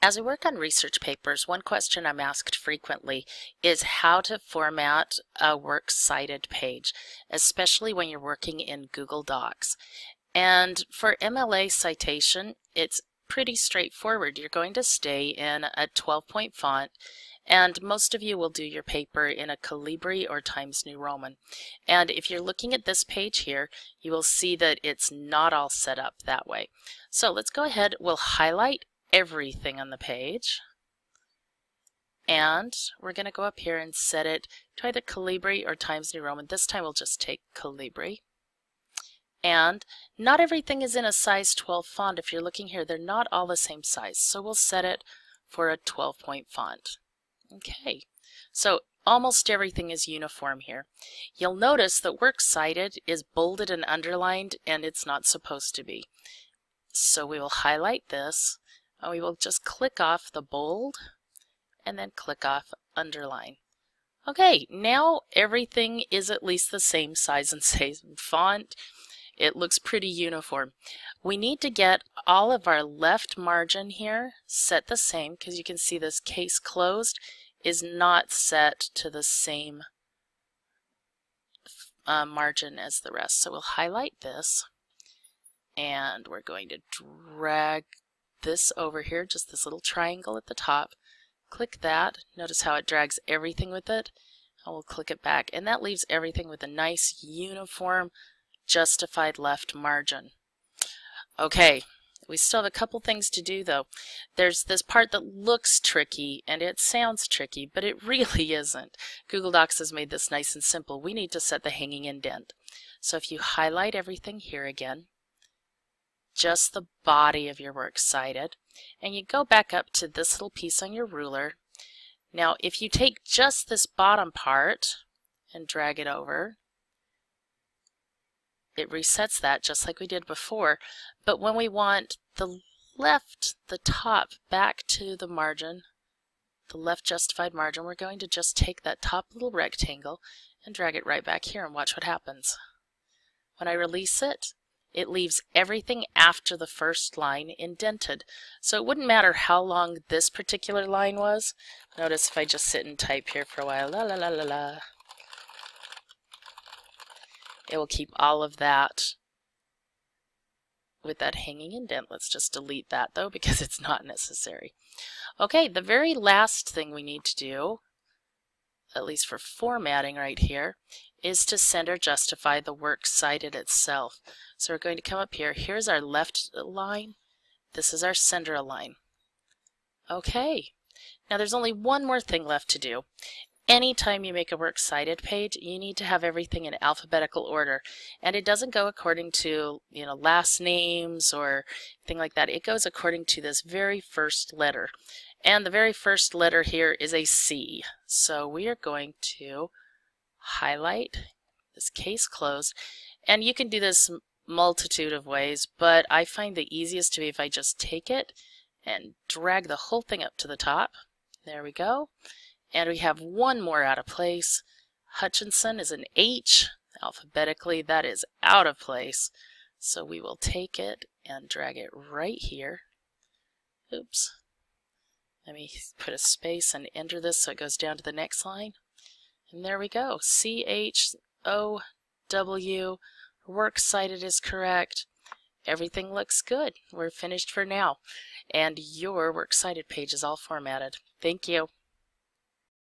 As I work on research papers, one question I'm asked frequently is how to format a works cited page, especially when you're working in Google Docs. And for MLA citation, it's pretty straightforward. You're going to stay in a 12-point font, and most of you will do your paper in a Calibri or Times New Roman. And if you're looking at this page here, you will see that it's not all set up that way. So let's go ahead, we'll highlight everything on the page, and we're going to go up here and set it to either Calibri or Times New Roman. This time we'll just take Calibri. And not everything is in a size 12 font. If you're looking here, they're not all the same size, so we'll set it for a 12-point font. Okay, so almost everything is uniform here. You'll notice that Works Cited is bolded and underlined, and it's not supposed to be. So we will highlight this, and we will just click off the bold and then click off underline. Okay, now everything is at least the same size and same font. It looks pretty uniform. We need to get all of our left margin here set the same, because you can see this case closed is not set to the same margin as the rest. So we'll highlight this, and we're going to drag this over here, just this little triangle at the top. Click that. Notice how it drags everything with it. And we'll click it back, and that leaves everything with a nice uniform justified left margin. Okay, we still have a couple things to do though. There's this part that looks tricky and it sounds tricky, but it really isn't. Google Docs has made this nice and simple. We need to set the hanging indent. So if you highlight everything here again, just the body of your works cited, and you go back up to this little piece on your ruler. Now if you take just this bottom part and drag it over, it resets that just like we did before. But when we want the top back to the margin, the left justified margin, we're going to just take that top little rectangle and drag it right back here, and watch what happens. When I release it, it leaves everything after the first line indented. So it wouldn't matter how long this particular line was. Notice if I just sit and type here for a while, la la la la la, it will keep all of that with that hanging indent. Let's just delete that though, because it's not necessary. Okay, the very last thing we need to do, at least for formatting right here, is to center justify the works cited itself. So we're going to come up here. Here's our left line. This is our center line. Okay, now there's only one more thing left to do. Anytime you make a works cited page, you need to have everything in alphabetical order, and it doesn't go according to, last names or anything like that. It goes according to this very first letter, and the very first letter here is a C. So we are going to highlight this case closed, and you can do this multitude of ways, but I find the easiest to be if I just take it and drag the whole thing up to the top. There we go. And we have one more out of place. Hutchinson is an H. Alphabetically, that is out of place. So we will take it and drag it right here. Oops. Let me put a space and enter this so it goes down to the next line. And there we go. C-H-O-W. Works cited is correct. Everything looks good. We're finished for now. And your works cited page is all formatted. Thank you.